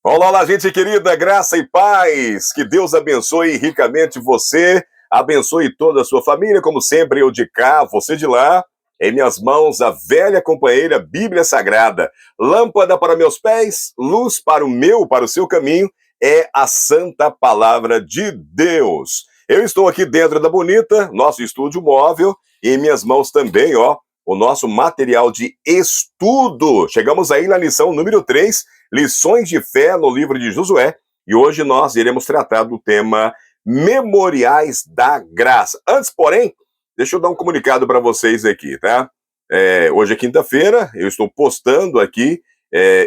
Olá, olá, gente querida, graça e paz. Que Deus abençoe ricamente você, abençoe toda a sua família, como sempre, eu de cá, você de lá. Em minhas mãos, a velha companheira Bíblia Sagrada. Lâmpada para meus pés, luz para o seu caminho, é a santa palavra de Deus. Eu estou aqui dentro da Bonita, nosso estúdio móvel, e em minhas mãos também, ó, o nosso material de estudo. Chegamos aí na lição número 3, Lições de Fé no livro de Josué, e hoje nós iremos tratar do tema Memoriais da Graça. Antes, porém, deixa eu dar um comunicado para vocês aqui, tá? Hoje é quinta-feira, eu estou postando aqui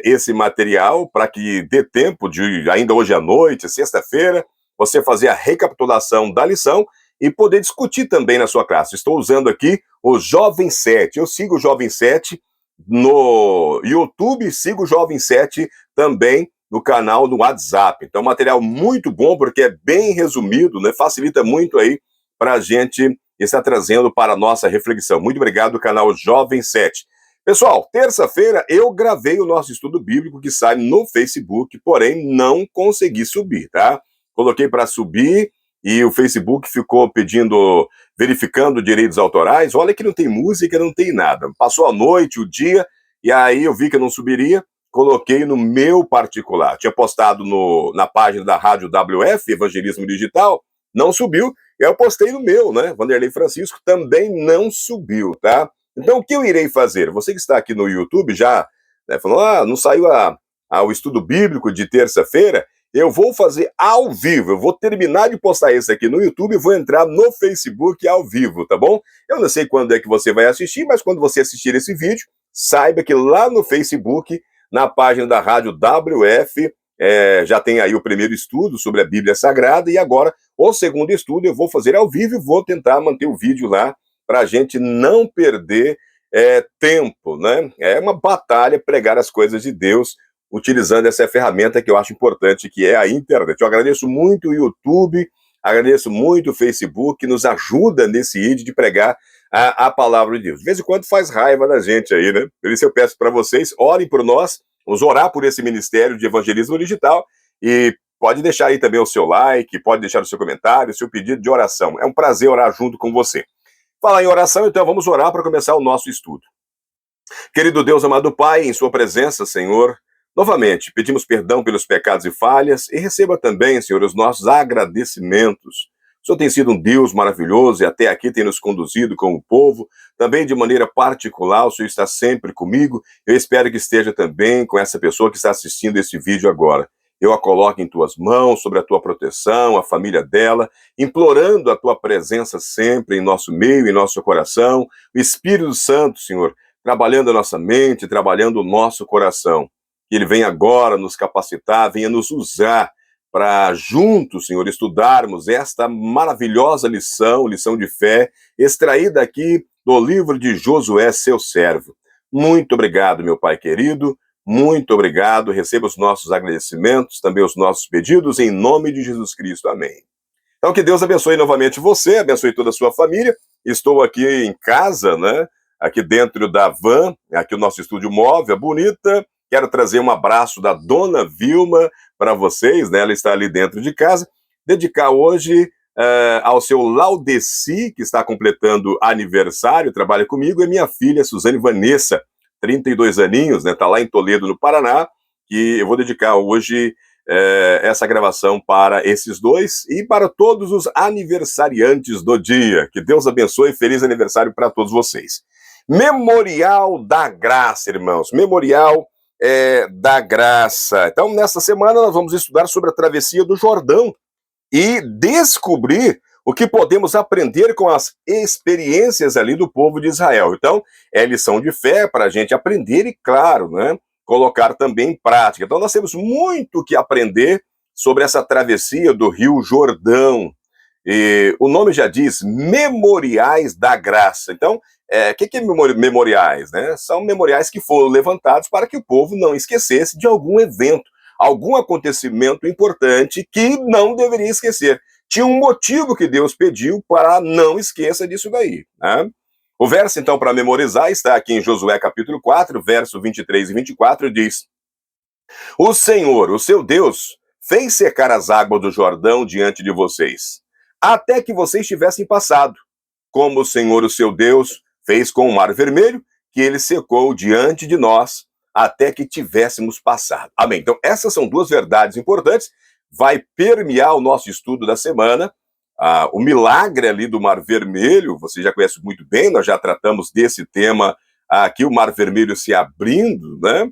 esse material para que dê tempo de, ainda hoje à noite, sexta-feira, você fazer a recapitulação da lição e poder discutir também na sua classe. Estou usando aqui o Jovem 7. Eu sigo o Jovem 7 no YouTube, sigo o Jovem 7 também no canal do WhatsApp. Então, material muito bom, porque é bem resumido, né? Facilita muito aí para a gente estar trazendo para a nossa reflexão. Muito obrigado, canal Jovem 7. Pessoal, terça-feira eu gravei o nosso estudo bíblico que sai no Facebook, porém não consegui subir, tá? Coloquei para subir e o Facebook ficou pedindo, verificando direitos autorais. Olha que não tem música, não tem nada. Passou a noite, o dia, e aí eu vi que não subiria, coloquei no meu particular. Tinha postado na página da Rádio WF, Evangelismo Digital, não subiu. Eu postei no meu, né? Vanderlei Francisco, também não subiu, tá? Então, o que eu irei fazer? Você que está aqui no YouTube já, né, falou, não saiu o estudo bíblico de terça-feira, eu vou fazer ao vivo, eu vou terminar de postar esse aqui no YouTube e vou entrar no Facebook ao vivo, tá bom? Eu não sei quando é que você vai assistir, mas quando você assistir esse vídeo, saiba que lá no Facebook, na página da Rádio WF, já tem aí o primeiro estudo sobre a Bíblia Sagrada e agora o segundo estudo eu vou fazer ao vivo e vou tentar manter o vídeo lá para a gente não perder tempo, né? É uma batalha pregar as coisas de Deus utilizando essa ferramenta que eu acho importante, que é a internet. Eu agradeço muito o YouTube, agradeço muito o Facebook, que nos ajuda nesse índio de pregar a palavra de Deus. De vez em quando faz raiva da gente aí, né? Por isso eu peço para vocês, orem por nós, vamos orar por esse ministério de evangelismo digital e pode deixar aí também o seu like, pode deixar o seu comentário, o seu pedido de oração. É um prazer orar junto com você. Falar em oração, então vamos orar para começar o nosso estudo. Querido Deus, amado Pai, em sua presença, Senhor, novamente, pedimos perdão pelos pecados e falhas e receba também, Senhor, os nossos agradecimentos. O Senhor tem sido um Deus maravilhoso e até aqui tem nos conduzido como povo, também de maneira particular, o Senhor está sempre comigo. Eu espero que esteja também com essa pessoa que está assistindo esse vídeo agora. Eu a coloco em tuas mãos, sobre a tua proteção, a família dela, implorando a tua presença sempre em nosso meio, em nosso coração. O Espírito Santo, Senhor, trabalhando a nossa mente, trabalhando o nosso coração. Que ele venha agora nos capacitar, venha nos usar para juntos, Senhor, estudarmos esta maravilhosa lição de fé, extraída aqui do livro de Josué, seu servo. Muito obrigado, meu Pai querido, muito obrigado, receba os nossos agradecimentos, também os nossos pedidos, em nome de Jesus Cristo, amém. Então, que Deus abençoe novamente você, abençoe toda a sua família. Estou aqui em casa, né? Aqui dentro da van, aqui o nosso estúdio móvel, bonita. Quero trazer um abraço da dona Vilma para vocês, né? Ela está ali dentro de casa. Dedicar hoje ao seu Laudeci, que está completando aniversário, trabalha comigo, e minha filha, Suzane Vanessa, 32 aninhos, né? Está lá em Toledo, no Paraná, e eu vou dedicar hoje essa gravação para esses dois e para todos os aniversariantes do dia. Que Deus abençoe e feliz aniversário para todos vocês. Memorial da Graça, irmãos. Memorial da Graça. Então, nesta semana, nós vamos estudar sobre a travessia do Jordão e descobrir o que podemos aprender com as experiências ali do povo de Israel. Então, é lição de fé para a gente aprender e, claro, né, colocar também em prática. Então, nós temos muito que aprender sobre essa travessia do Rio Jordão. E o nome já diz Memoriais da Graça. Então, o que é memoriais? Né? São memoriais que foram levantados para que o povo não esquecesse de algum evento, algum acontecimento importante que não deveria esquecer. Tinha um motivo que Deus pediu para não esqueça disso daí. Né? O verso, então, para memorizar, está aqui em Josué capítulo 4, verso 23 e 24, diz: O Senhor, o seu Deus, fez secar as águas do Jordão diante de vocês, até que vocês tivessem passado, como o Senhor, o seu Deus, fez com o Mar Vermelho, que ele secou diante de nós, até que tivéssemos passado. Amém. Então, essas são duas verdades importantes, vai permear o nosso estudo da semana. O milagre ali do Mar Vermelho, você já conhece muito bem, nós já tratamos desse tema aqui, o Mar Vermelho se abrindo, né?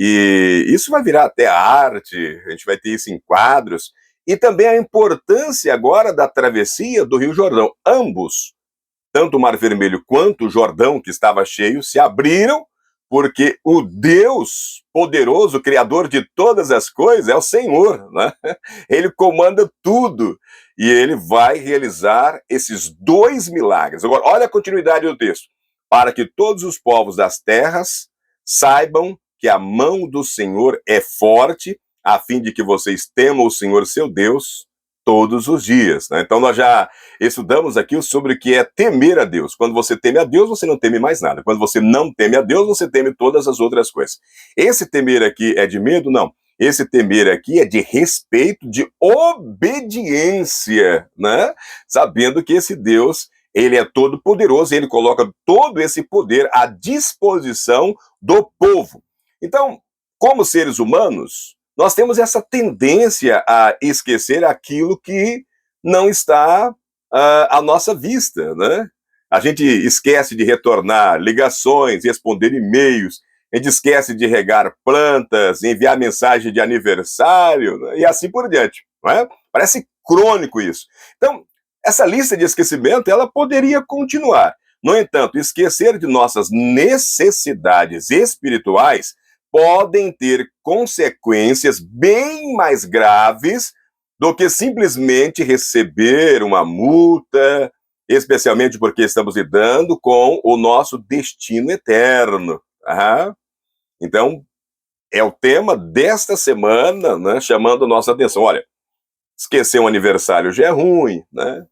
E isso vai virar até arte, a gente vai ter isso em quadros, e também a importância agora da travessia do Rio Jordão. Ambos, tanto o Mar Vermelho quanto o Jordão, que estava cheio, se abriram, porque o Deus poderoso, criador de todas as coisas, é o Senhor, né? Ele comanda tudo, e ele vai realizar esses dois milagres. Agora, olha a continuidade do texto. Para que todos os povos das terras saibam que a mão do Senhor é forte, a fim de que vocês temam o Senhor seu Deus todos os dias, né? Então nós já estudamos aqui sobre o que é temer a Deus. Quando você teme a Deus, você não teme mais nada. Quando você não teme a Deus, você teme todas as outras coisas. Esse temer aqui é de medo? Não. Esse temer aqui é de respeito, de obediência, né? Sabendo que esse Deus, ele é todo poderoso, ele coloca todo esse poder à disposição do povo. Então, como seres humanos, nós temos essa tendência a esquecer aquilo que não está à nossa vista, né? A gente esquece de retornar ligações, responder e-mails, a gente esquece de regar plantas, enviar mensagem de aniversário, né? E assim por diante, não é? Parece crônico isso. Então, essa lista de esquecimento, ela poderia continuar. No entanto, esquecer de nossas necessidades espirituais podem ter consequências bem mais graves do que simplesmente receber uma multa, especialmente porque estamos lidando com o nosso destino eterno. Então, é o tema desta semana, né, chamando a nossa atenção. Olha, esquecer um aniversário já é ruim, né?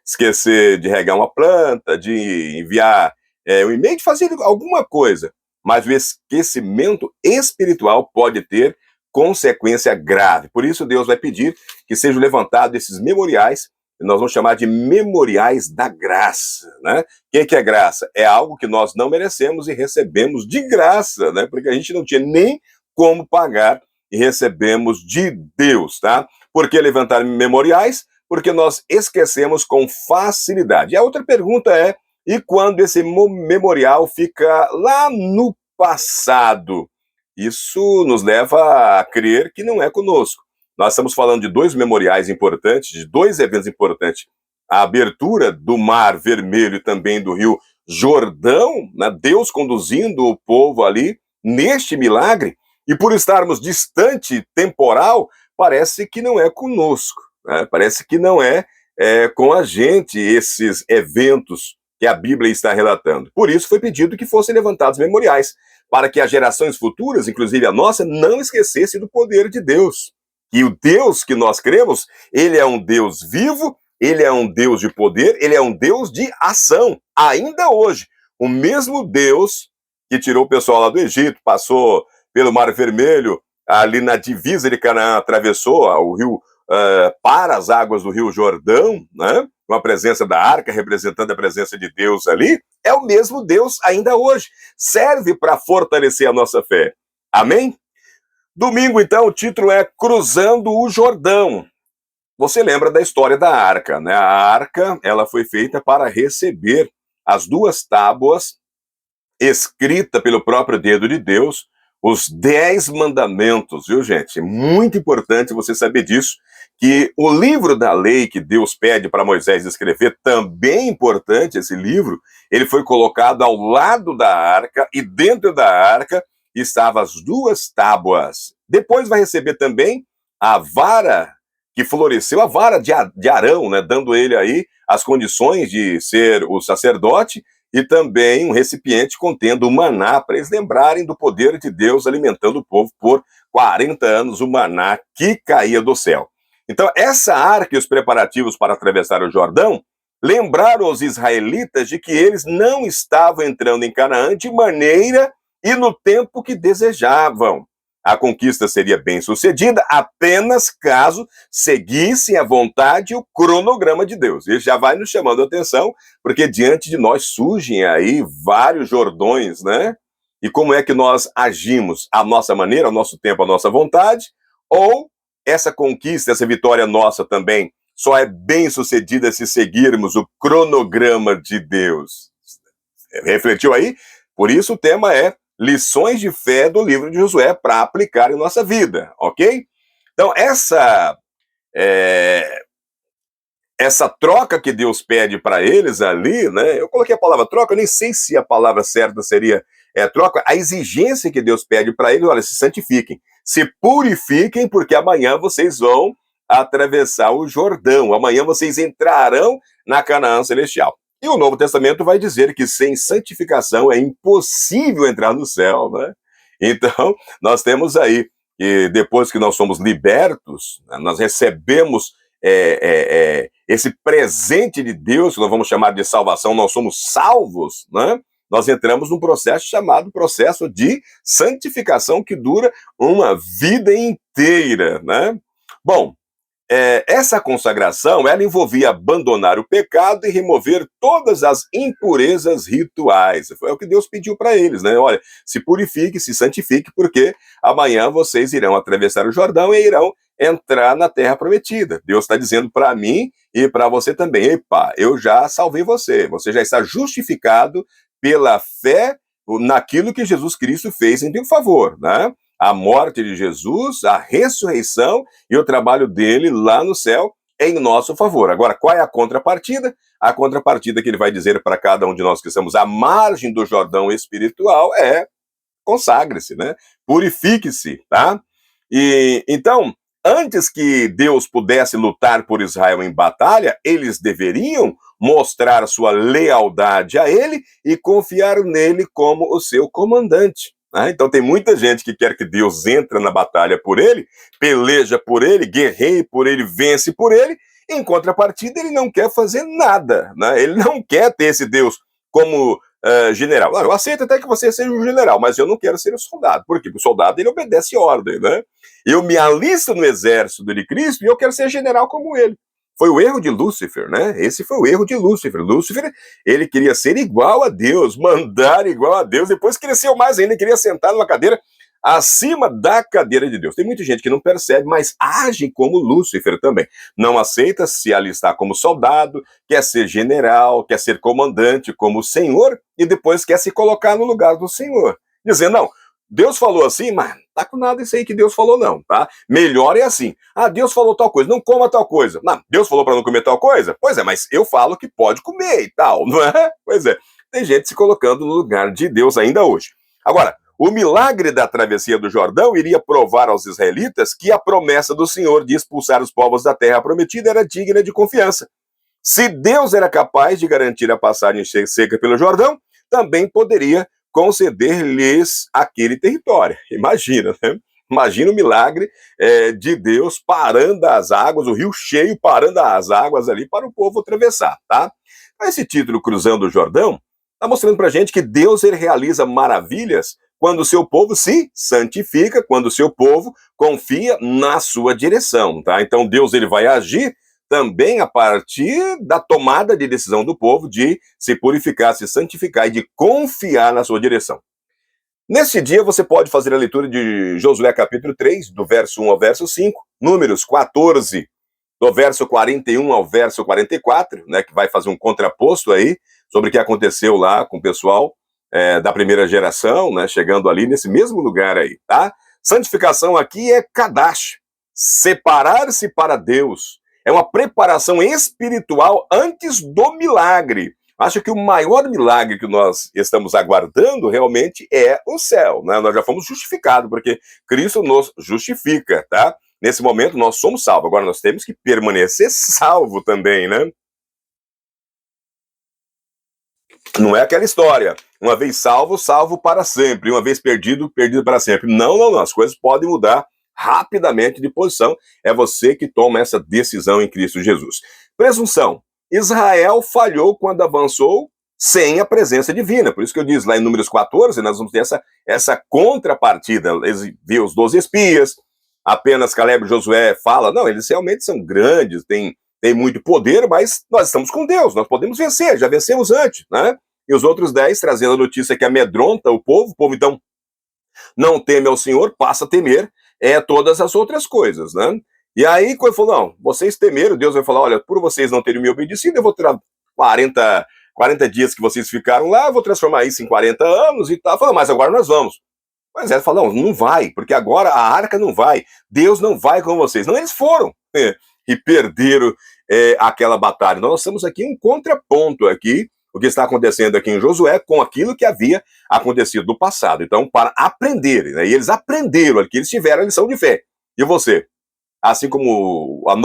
Esquecer de regar uma planta, de enviar um e-mail, de fazer alguma coisa. Mas o esquecimento espiritual pode ter consequência grave. Por isso, Deus vai pedir que sejam levantados esses memoriais, que nós vamos chamar de memoriais da graça, né? O que é graça? É algo que nós não merecemos e recebemos de graça, né? Porque a gente não tinha nem como pagar e recebemos de Deus, tá? Por que levantar memoriais? Porque nós esquecemos com facilidade. E a outra pergunta é, e quando esse memorial fica lá no passado? Isso nos leva a crer que não é conosco. Nós estamos falando de dois memoriais importantes, de dois eventos importantes. A abertura do Mar Vermelho e também do Rio Jordão, né? Deus conduzindo o povo ali neste milagre, e por estarmos distante temporal, parece que não é conosco, né? Parece que não é com a gente esses eventos que a Bíblia está relatando. Por isso foi pedido que fossem levantados memoriais, para que as gerações futuras, inclusive a nossa, não esquecessem do poder de Deus. E o Deus que nós cremos, ele é um Deus vivo, ele é um Deus de poder, ele é um Deus de ação. Ainda hoje, o mesmo Deus que tirou o pessoal lá do Egito, passou pelo Mar Vermelho, ali na divisa de Canaã, atravessou o rio para as águas do Rio Jordão, né? Com a presença da arca, representando a presença de Deus ali, é o mesmo Deus ainda hoje. Serve para fortalecer a nossa fé. Amém? Domingo, então, o título é Cruzando o Jordão. Você lembra da história da arca, né? A arca, ela foi feita para receber as duas tábuas, escrita pelo próprio dedo de Deus, os 10 mandamentos, viu, gente? Muito importante você saber disso, que o livro da lei que Deus pede para Moisés escrever, também importante esse livro, ele foi colocado ao lado da arca, e dentro da arca estavam as duas tábuas. Depois vai receber também a vara que floresceu, a vara de Arão, né, dando ele aí as condições de ser o sacerdote, e também um recipiente contendo o maná, para eles lembrarem do poder de Deus alimentando o povo por 40 anos, o maná que caía do céu. Então, essa arca e os preparativos para atravessar o Jordão lembraram os israelitas de que eles não estavam entrando em Canaã de maneira e no tempo que desejavam. A conquista seria bem-sucedida apenas caso seguissem a vontade e o cronograma de Deus. Ele já vai nos chamando a atenção, porque diante de nós surgem aí vários Jordões, né? E como é que nós agimos? À nossa maneira, ao nosso tempo, à nossa vontade? Ou essa conquista, essa vitória nossa também só é bem-sucedida se seguirmos o cronograma de Deus? Refletiu aí? Por isso o tema é lições de fé do livro de Josué para aplicar em nossa vida, ok? Então, essa troca que Deus pede para eles ali, né? Eu coloquei a palavra troca, eu nem sei se a palavra certa seria troca. A exigência que Deus pede para eles, olha, se santifiquem, se purifiquem, porque amanhã vocês vão atravessar o Jordão, amanhã vocês entrarão na Canaã Celestial. E o Novo Testamento vai dizer que sem santificação é impossível entrar no céu, né? Então, nós temos aí, que depois que nós somos libertos, né, nós recebemos esse presente de Deus, que nós vamos chamar de salvação, nós somos salvos, né? Nós entramos num processo chamado processo de santificação, que dura uma vida inteira, né? Bom, essa consagração, ela envolvia abandonar o pecado e remover todas as impurezas rituais. Foi o que Deus pediu para eles, né? Olha, se purifique, se santifique, porque amanhã vocês irão atravessar o Jordão e irão entrar na terra prometida. Deus está dizendo para mim e para você também: epa, eu já salvei você, você já está justificado pela fé naquilo que Jesus Cristo fez em teu favor, né? A morte de Jesus, a ressurreição e o trabalho dele lá no céu em nosso favor. Agora, qual é a contrapartida? A contrapartida que ele vai dizer para cada um de nós que estamos à margem do Jordão espiritual é: consagre-se, né? Purifique-se, tá? E então, antes que Deus pudesse lutar por Israel em batalha, eles deveriam mostrar sua lealdade a ele e confiar nele como o seu comandante. Então tem muita gente que quer que Deus entre na batalha por ele, peleja por ele, guerreie por ele, vence por ele. Em contrapartida, ele não quer fazer nada, né? Ele não quer ter esse Deus como general. Eu aceito até que você seja um general, mas eu não quero ser um soldado. Por quê? Porque o soldado, ele obedece ordem, né? Eu me alisto no exército de Cristo e eu quero ser general como ele. Foi o erro de Lúcifer, né? Esse foi o erro de Lúcifer. Lúcifer, ele queria ser igual a Deus, mandar igual a Deus, depois cresceu mais ainda, queria sentar numa cadeira acima da cadeira de Deus. Tem muita gente que não percebe, mas age como Lúcifer também. Não aceita se alistar como soldado, quer ser general, quer ser comandante como o Senhor, e depois quer se colocar no lugar do Senhor. Dizendo, não, Deus falou assim, mas não tá com nada isso aí que Deus falou não, tá? Melhor é assim. Ah, Deus falou tal coisa, não coma tal coisa. Não, Deus falou para não comer tal coisa? Pois é, mas eu falo que pode comer e tal, não é? Pois é, tem gente se colocando no lugar de Deus ainda hoje. Agora, o milagre da travessia do Jordão iria provar aos israelitas que a promessa do Senhor de expulsar os povos da terra prometida era digna de confiança. Se Deus era capaz de garantir a passagem seca pelo Jordão, também poderia conceder-lhes aquele território. Imagina, né? Imagina o milagre de Deus parando as águas, o rio cheio parando as águas ali para o povo atravessar, tá? Esse título, Cruzando o Jordão, está mostrando para a gente que Deus, ele realiza maravilhas quando o seu povo se santifica, quando o seu povo confia na sua direção, tá? Então Deus, ele vai agir também a partir da tomada de decisão do povo de se purificar, se santificar e de confiar na sua direção. Neste dia, você pode fazer a leitura de Josué capítulo 3, do verso 1 ao verso 5, Números 14, do verso 41 ao verso 44, né, que vai fazer um contraposto aí sobre o que aconteceu lá com o pessoal da primeira geração, né, chegando ali nesse mesmo lugar aí, tá? Santificação aqui é Kadash, separar-se para Deus. É uma preparação espiritual antes do milagre. Acho que o maior milagre que nós estamos aguardando realmente é o céu, né? Nós já fomos justificados, porque Cristo nos justifica, tá? Nesse momento nós somos salvos, agora nós temos que permanecer salvo também, né? Não é aquela história, uma vez salvo, salvo para sempre, uma vez perdido, perdido para sempre. Não, não, não, as coisas podem mudar rapidamente de posição, é você que toma essa decisão em Cristo Jesus. Presunção. Israel falhou quando avançou sem a presença divina. Por isso que eu disse lá em Números 14, nós vamos ter essa contrapartida. Eles viram os 12 espias, apenas Caleb e Josué falam, não, eles realmente são grandes, têm muito poder, mas nós estamos com Deus, nós podemos vencer, já vencemos antes, né? E os outros 10 trazendo a notícia que amedronta o povo então não teme ao Senhor, passa a temer todas as outras coisas, né? E aí, quando ele falou, não, vocês temeram, Deus vai falar, olha, por vocês não terem me obedecido, eu vou tirar 40 dias que vocês ficaram lá, eu vou transformar isso em 40 anos e tal. Falou, mas agora nós vamos. Mas ela falou, não vai, porque agora a arca não vai, Deus não vai com vocês. Não, eles foram e perderam aquela batalha. Nós estamos aqui em um contraponto aqui, o que está acontecendo aqui em Josué com aquilo que havia acontecido no passado. Então, para aprenderem, né? E eles aprenderam aqui, eles tiveram a lição de fé. E você? Assim como a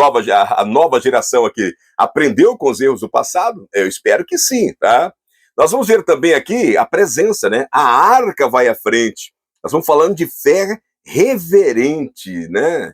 nova geração aqui aprendeu com os erros do passado, eu espero que sim, tá? Nós vamos ver também aqui a presença, né? A arca vai à frente. Nós vamos falando de fé reverente, né?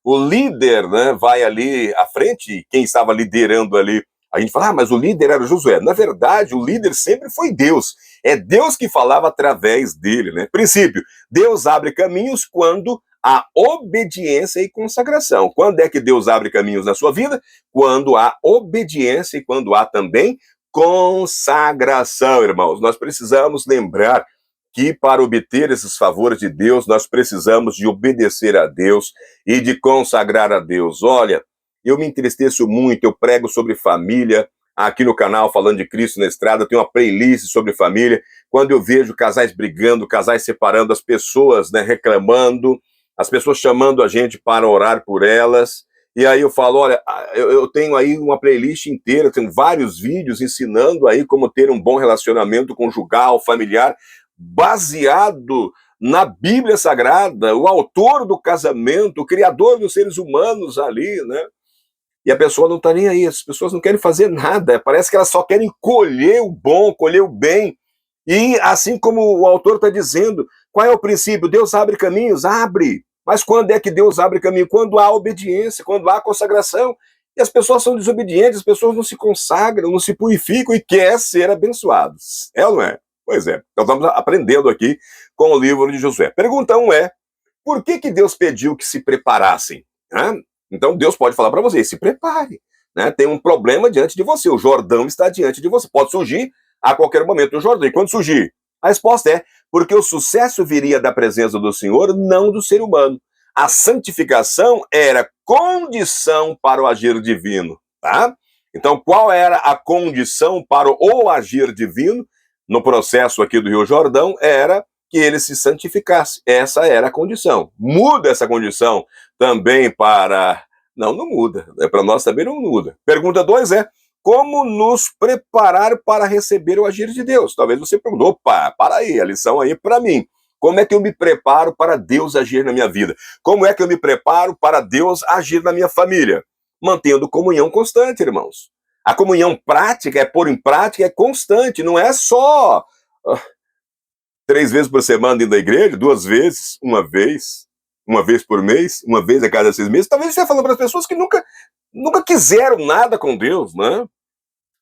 O líder, né, vai ali à frente, quem estava liderando ali, a gente fala, mas o líder era Josué. Na verdade, o líder sempre foi Deus. É Deus que falava através dele, né? Princípio, Deus abre caminhos quando há obediência e consagração. Quando é que Deus abre caminhos na sua vida? Quando há obediência e quando há também consagração, irmãos. Nós precisamos lembrar que para obter esses favores de Deus, nós precisamos de obedecer a Deus e de consagrar a Deus. Olha, eu me entristeço muito, eu prego sobre família, aqui no canal, falando de Cristo na Estrada, eu tenho uma playlist sobre família. Quando eu vejo casais brigando, casais separando, as pessoas, né, reclamando, as pessoas chamando a gente para orar por elas, e aí eu falo, olha, eu tenho aí uma playlist inteira, tenho vários vídeos ensinando aí como ter um bom relacionamento conjugal, familiar, baseado na Bíblia Sagrada, o autor do casamento, o criador dos seres humanos ali, né? E a pessoa não está nem aí, as pessoas não querem fazer nada, parece que elas só querem colher o bom, colher o bem. E assim como o autor está dizendo, qual é o princípio? Deus abre caminhos? Abre. Mas quando é que Deus abre caminho? Quando há obediência, quando há consagração. E as pessoas são desobedientes, as pessoas não se consagram, não se purificam e querem ser abençoados. É ou não é? Pois é. Nós estamos aprendendo aqui com o livro de Josué. Pergunta 1 é, por que Deus pediu que se preparassem? Então Deus pode falar para você, se prepare. Né? Tem um problema diante de você, o Jordão está diante de você. Pode surgir a qualquer momento o Jordão. E quando surgir? A resposta é, porque o sucesso viria da presença do Senhor, não do ser humano. A santificação era condição para o agir divino, tá? Então, qual era a condição para o agir divino no processo aqui do Rio Jordão? Era que ele se santificasse. Essa era a condição. Muda essa condição também para... Não muda. Para nós também não muda. Pergunta 2 é, como nos preparar para receber o agir de Deus? Talvez você pergunte, opa, para aí, a lição aí para mim. Como é que eu me preparo para Deus agir na minha vida? Como é que eu me preparo para Deus agir na minha família? Mantendo comunhão constante, irmãos. A comunhão prática, pôr em prática, é constante, não é só 3 vezes por semana dentro da igreja, 2 vezes, uma vez por mês, uma vez a cada 6 meses. Talvez você esteja falando para as pessoas que nunca quiseram nada com Deus, né?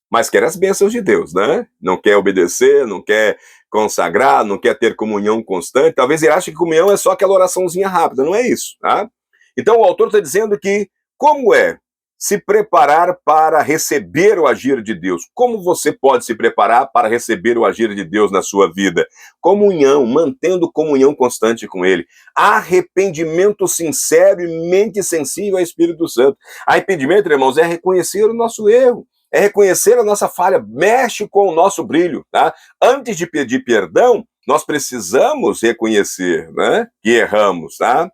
Mas quer as bênçãos de Deus, né? Não quer obedecer, não quer consagrar, não quer ter comunhão constante. Talvez ele ache que comunhão é só aquela oraçãozinha rápida, não é isso, tá? Então o autor está dizendo que como é se preparar para receber o agir de Deus? Como você pode se preparar para receber o agir de Deus na sua vida? Comunhão, mantendo comunhão constante com Ele. Arrependimento sincero e mente sensível ao Espírito Santo. Arrependimento, irmãos, é reconhecer o nosso erro. É reconhecer a nossa falha, mexe com o nosso brilho, tá? Antes de pedir perdão, nós precisamos reconhecer, né, que erramos, tá?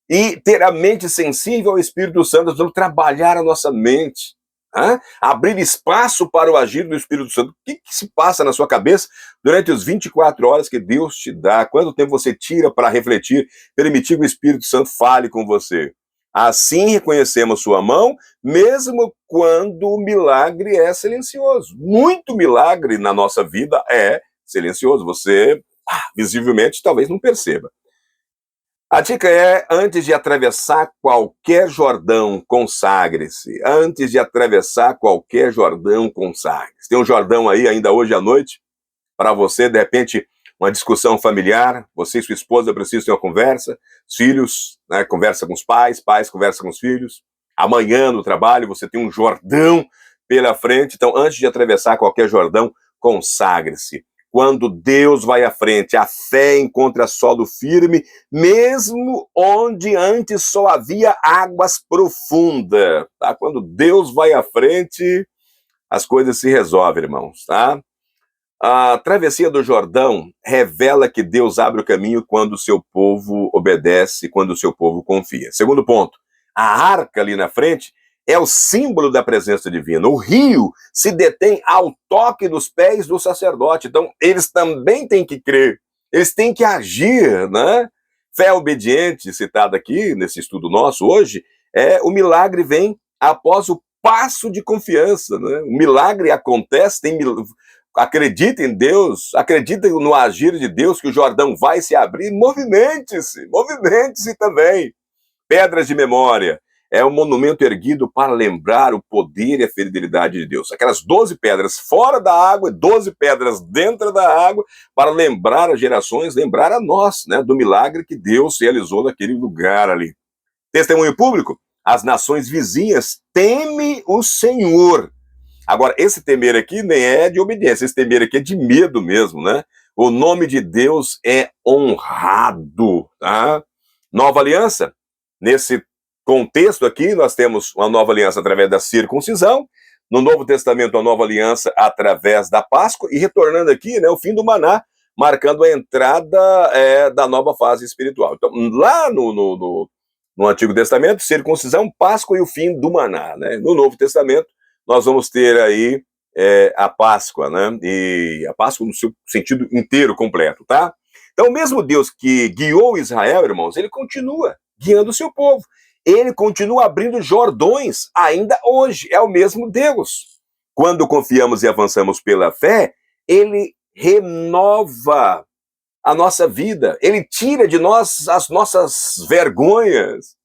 E ter a mente sensível ao Espírito Santo, nós vamos trabalhar a nossa mente, tá? Abrir espaço para o agir do Espírito Santo. O que se passa na sua cabeça durante os 24 horas que Deus te dá? Quanto tempo você tira para refletir, permitir que o Espírito Santo fale com você? Assim reconhecemos sua mão, mesmo quando o milagre é silencioso. Muito milagre na nossa vida é silencioso. Você, visivelmente, talvez não perceba. A dica é, antes de atravessar qualquer Jordão, consagre-se. Antes de atravessar qualquer Jordão, consagre-se. Tem um Jordão aí ainda hoje à noite, para você, de repente, uma discussão familiar, você e sua esposa precisam ter uma conversa, os filhos, né, conversa com os pais, pais conversa com os filhos. Amanhã no trabalho você tem um Jordão pela frente, então antes de atravessar qualquer Jordão, consagre-se. Quando Deus vai à frente, a fé encontra solo firme, mesmo onde antes só havia águas profundas. Tá? Quando Deus vai à frente, as coisas se resolvem, irmãos. Tá? A travessia do Jordão revela que Deus abre o caminho quando o seu povo obedece, quando o seu povo confia. Segundo ponto, a arca ali na frente é o símbolo da presença divina. O rio se detém ao toque dos pés do sacerdote. Então, eles também têm que crer, eles têm que agir, né? Fé obediente, citada aqui nesse estudo nosso hoje, o milagre vem após o passo de confiança, né? O milagre acontece, acredita em Deus, acredita no agir de Deus, que o Jordão vai se abrir, movimente-se também. Pedras de memória. É um monumento erguido para lembrar o poder e a fidelidade de Deus. Aquelas 12 pedras fora da água, 12 pedras dentro da água, para lembrar as gerações, lembrar a nós, né, do milagre que Deus realizou naquele lugar ali. Testemunho público, as nações vizinhas temem o Senhor. Agora, esse temer aqui nem é de obediência, esse temer aqui é de medo mesmo, né? O nome de Deus é honrado, tá? Nova aliança, nesse contexto aqui, nós temos uma nova aliança através da circuncisão, no Novo Testamento, a nova aliança através da Páscoa, e retornando aqui, né, o fim do maná, marcando a entrada da nova fase espiritual. Então, lá no Antigo Testamento, circuncisão, Páscoa e o fim do maná, né? No Novo Testamento, nós vamos ter aí a Páscoa, né? E a Páscoa no seu sentido inteiro, completo, tá? Então, o mesmo Deus que guiou Israel, irmãos, ele continua guiando o seu povo. Ele continua abrindo Jordões ainda hoje. É o mesmo Deus. Quando confiamos e avançamos pela fé, ele renova a nossa vida. Ele tira de nós as nossas vergonhas.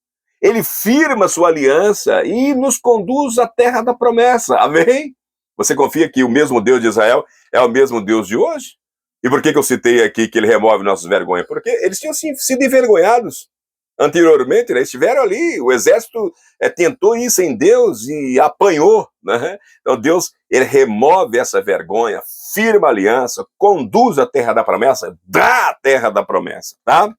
Ele firma sua aliança e nos conduz à terra da promessa. Amém? Você confia que o mesmo Deus de Israel é o mesmo Deus de hoje? E por que eu citei aqui que ele remove nossas vergonhas? Porque eles tinham sido envergonhados anteriormente, né? Estiveram ali, o exército tentou ir sem Deus e apanhou, né? Então Deus, ele remove essa vergonha, firma a aliança, conduz à terra da promessa, dá a terra da promessa, tá?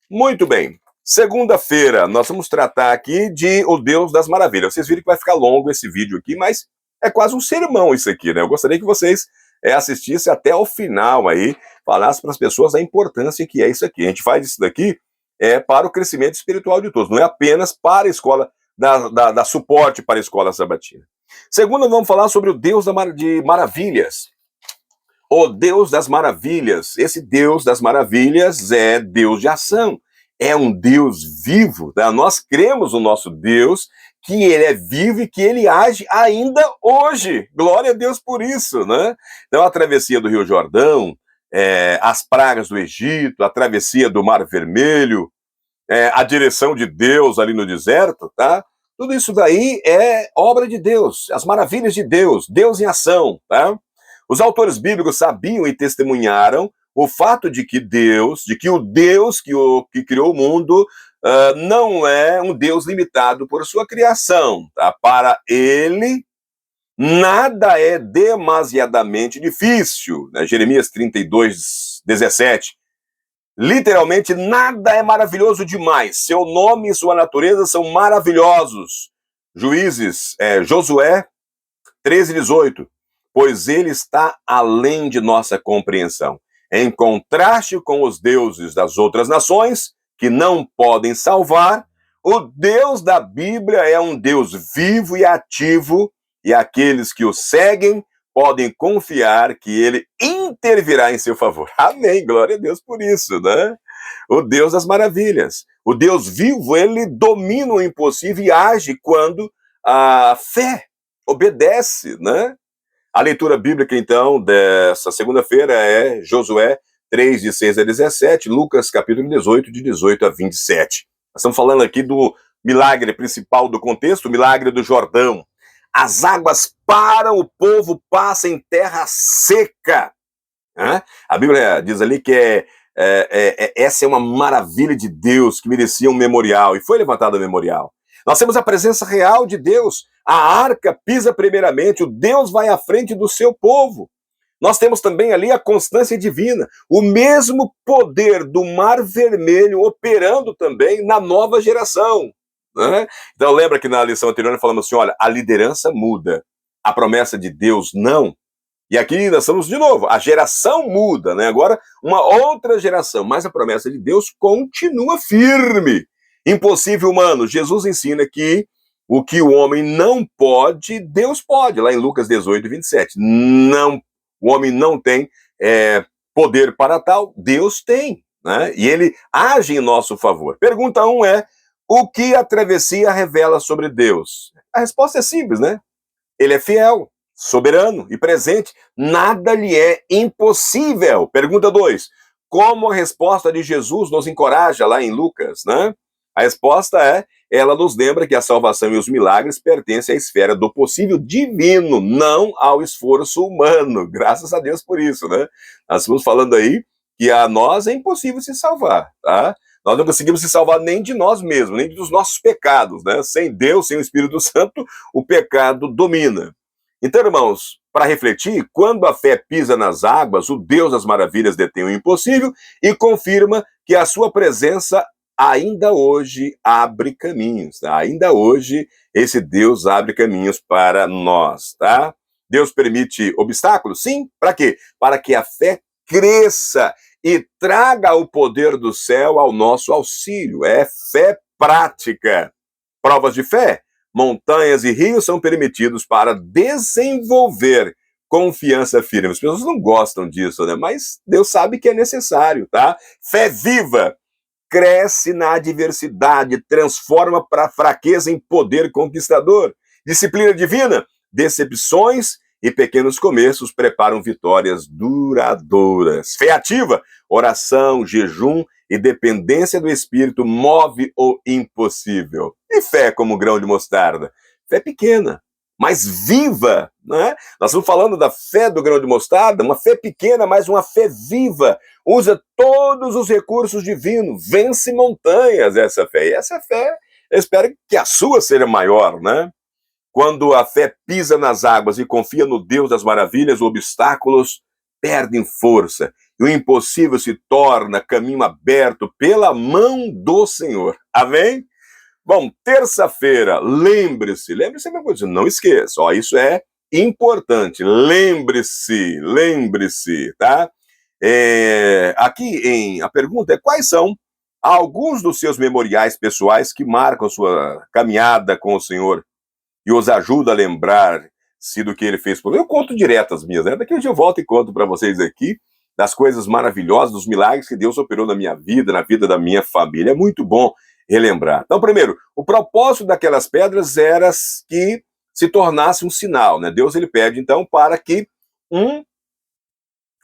Muito bem. Segunda-feira, nós vamos tratar aqui de o Deus das Maravilhas. Vocês viram que vai ficar longo esse vídeo aqui, mas é quase um sermão isso aqui, né? Eu gostaria que vocês assistissem até o final aí, falassem para as pessoas a importância que é isso aqui. A gente faz isso daqui para o crescimento espiritual de todos, não é apenas para a escola, dar suporte para a escola sabatina. Segunda, vamos falar sobre o Deus de Maravilhas. O Deus das Maravilhas. Esse Deus das Maravilhas é Deus de ação. É um Deus vivo, tá? Nós cremos no nosso Deus, que ele é vivo e que ele age ainda hoje. Glória a Deus por isso, né? Então, a travessia do Rio Jordão, as pragas do Egito, a travessia do Mar Vermelho, a direção de Deus ali no deserto, tá? Tudo isso daí é obra de Deus, as maravilhas de Deus, Deus em ação, tá? Os autores bíblicos sabiam e testemunharam o fato de que o Deus que criou o mundo não é um Deus limitado por sua criação. Tá? Para ele, nada é demasiadamente difícil. Né? Jeremias 32, 17. Literalmente, nada é maravilhoso demais. Seu nome e sua natureza são maravilhosos. Josué 13, 18. Pois ele está além de nossa compreensão. Em contraste com os deuses das outras nações, que não podem salvar, o Deus da Bíblia é um Deus vivo e ativo, e aqueles que o seguem podem confiar que ele intervirá em seu favor. Amém, glória a Deus por isso, né? O Deus das maravilhas. O Deus vivo, ele domina o impossível e age quando a fé obedece, né? A leitura bíblica, então, dessa segunda-feira é Josué 3, de 6 a 17, Lucas capítulo 18, de 18 a 27. Nós estamos falando aqui do milagre principal do contexto, o milagre do Jordão. As águas param, o povo passa em terra seca. A Bíblia diz ali que essa é uma maravilha de Deus que merecia um memorial, e foi levantado o memorial. Nós temos a presença real de Deus. A arca pisa primeiramente, o Deus vai à frente do seu povo. Nós temos também ali a constância divina, o mesmo poder do Mar Vermelho operando também na nova geração. Então lembra que na lição anterior nós falamos assim, olha, a liderança muda, a promessa de Deus não. E aqui nós estamos de novo, a geração muda, agora uma outra geração, mas a promessa de Deus continua firme. Impossível humano, Jesus ensina que o que o homem não pode, Deus pode, lá em Lucas 18, 27. Não, o homem não tem poder para tal, Deus tem, e ele age em nosso favor. Pergunta 1 é, o que a travessia revela sobre Deus? A resposta é simples, Ele é fiel, soberano e presente, nada lhe é impossível. Pergunta 2, como a resposta de Jesus nos encoraja lá em Lucas, A resposta ela nos lembra que a salvação e os milagres pertencem à esfera do possível divino, não ao esforço humano. Graças a Deus por isso, Nós estamos falando aí que a nós é impossível se salvar, Nós não conseguimos se salvar nem de nós mesmos, nem dos nossos pecados, Sem Deus, sem o Espírito Santo, o pecado domina. Então, irmãos, para refletir, quando a fé pisa nas águas, o Deus das maravilhas detém o impossível e confirma que a sua presença ainda hoje abre caminhos, Ainda hoje esse Deus abre caminhos para nós, Deus permite obstáculos? Sim. Para quê? Para que a fé cresça e traga o poder do céu ao nosso auxílio. É fé prática. Provas de fé? Montanhas e rios são permitidos para desenvolver confiança firme. As pessoas não gostam disso, mas Deus sabe que é necessário, Fé viva cresce na adversidade, transforma para fraqueza em poder conquistador. Disciplina divina, decepções e pequenos começos preparam vitórias duradouras. Fé ativa, oração, jejum e dependência do Espírito move o impossível. E fé como grão de mostarda? Fé pequena, mas viva, Nós estamos falando da fé do grão de mostarda, uma fé pequena, mas uma fé viva. Usa todos os recursos divinos, vence montanhas essa fé. E essa fé, eu espero que a sua seja maior, Quando a fé pisa nas águas e confia no Deus das maravilhas, os obstáculos perdem força. E o impossível se torna caminho aberto pela mão do Senhor. Amém? Bom, terça-feira, lembre-se a mesma coisa, não esqueça, isso é importante, lembre-se, Aqui a pergunta é, quais são alguns dos seus memoriais pessoais que marcam sua caminhada com o Senhor e os ajuda a lembrar-se do que ele fez por mim? Eu conto direto as minhas, Daqui hoje eu volto e conto para vocês aqui das coisas maravilhosas, dos milagres que Deus operou na minha vida, na vida da minha família. É muito bom relembrar. Então, primeiro, o propósito daquelas pedras era que se tornasse um sinal, Deus ele pede, então, para que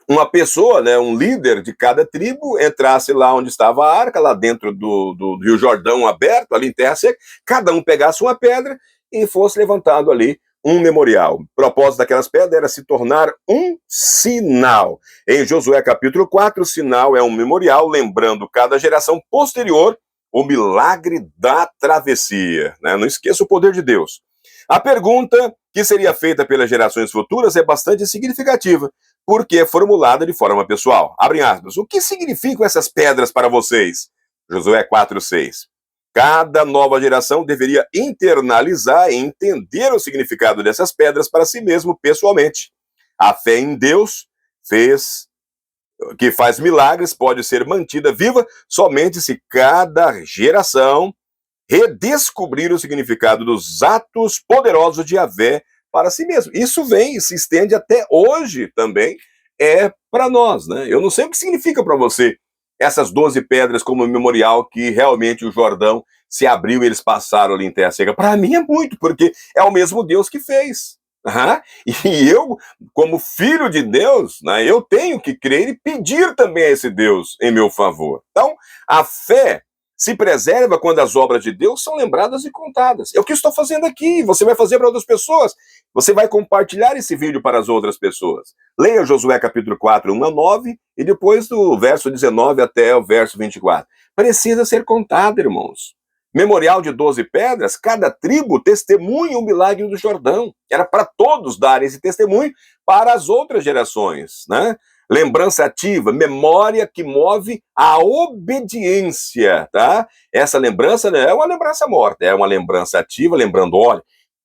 uma pessoa, um líder de cada tribo, entrasse lá onde estava a arca, lá dentro do Rio Jordão aberto, ali em terra seca, cada um pegasse uma pedra e fosse levantado ali um memorial. O propósito daquelas pedras era se tornar um sinal. Em Josué capítulo 4, o sinal é um memorial, lembrando cada geração posterior o milagre da travessia. Não esqueça o poder de Deus. A pergunta que seria feita pelas gerações futuras é bastante significativa, porque é formulada de forma pessoal. Abrem aspas. O que significam essas pedras para vocês? Josué 4:6. Cada nova geração deveria internalizar e entender o significado dessas pedras para si mesmo pessoalmente. A fé em Deus que faz milagres pode ser mantida viva somente se cada geração redescobrir o significado dos atos poderosos de Yahvé para si mesmo. Isso vem e se estende até hoje também, para nós, Eu não sei o que significa para você essas 12 pedras como memorial que realmente o Jordão se abriu e eles passaram ali em terra seca. Para mim é muito, porque é o mesmo Deus que fez. E eu, como filho de Deus, né, eu tenho que crer e pedir também a esse Deus em meu favor. Então, a fé se preserva quando as obras de Deus são lembradas e contadas. É o que eu estou fazendo aqui, você vai fazer para outras pessoas. Você vai compartilhar esse vídeo para as outras pessoas. Leia Josué capítulo 4, 1 a 9, e depois do verso 19 até o verso 24. Precisa ser contado, irmãos. Memorial de 12 pedras, cada tribo testemunha o milagre do Jordão. Era para todos darem esse testemunho para as outras gerações, né? Lembrança ativa, memória que move a obediência, tá? Essa lembrança não é uma lembrança morta, é uma lembrança ativa, lembrando, olha,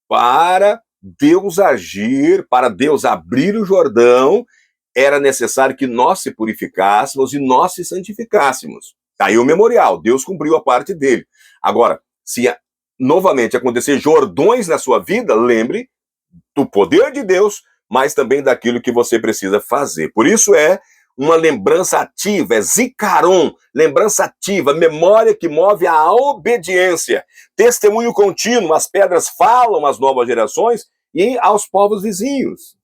para Deus agir, para Deus abrir o Jordão, era necessário que nós se purificássemos e nós se santificássemos. Tá aí o memorial, Deus cumpriu a parte dele. Agora, se novamente acontecer Jordões na sua vida, lembre do poder de Deus, mas também daquilo que você precisa fazer. Por isso é uma lembrança ativa, é zikaron, lembrança ativa, memória que move a obediência. Testemunho contínuo, as pedras falam às novas gerações e aos povos vizinhos.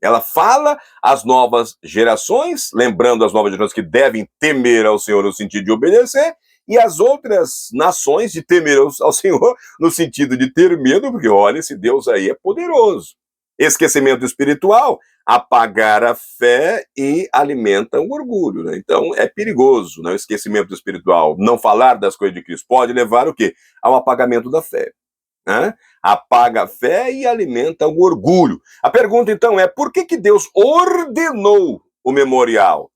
Ela fala às novas gerações, lembrando as novas gerações que devem temer ao Senhor no sentido de obedecer, e as outras nações de temer ao Senhor no sentido de ter medo, porque olha, esse Deus aí é poderoso. Esquecimento espiritual, apagar a fé e alimenta o orgulho, né? Então é perigoso, né? O esquecimento espiritual, não falar das coisas de Cristo, pode levar o quê? Ao apagamento da fé, né? Apaga a fé e alimenta o orgulho. A pergunta então é, por que Deus ordenou o memorial?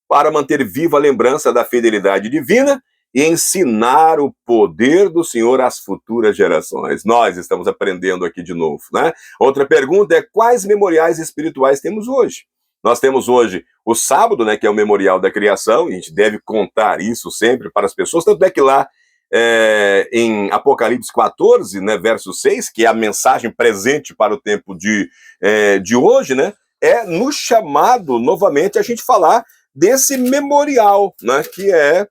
Para manter viva a lembrança da fidelidade divina e ensinar o poder do Senhor às futuras gerações. Nós estamos aprendendo aqui de novo, né? Outra pergunta é, quais memoriais espirituais temos hoje? Nós temos hoje o sábado, né, que é o memorial da criação, e a gente deve contar isso sempre para as pessoas, tanto é que lá em Apocalipse 14, né, verso 6, que é a mensagem presente para o tempo de hoje, né, é no chamado, novamente, a gente falar desse memorial, né, que é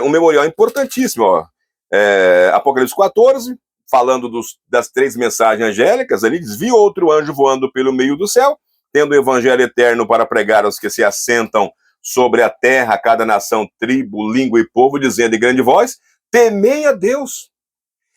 um memorial importantíssimo. Ó. Apocalipse 14, falando das 3 mensagens angélicas, ali diz, vi outro anjo voando pelo meio do céu, tendo o evangelho eterno para pregar aos que se assentam sobre a terra, cada nação, tribo, língua e povo, dizendo em grande voz, temei a Deus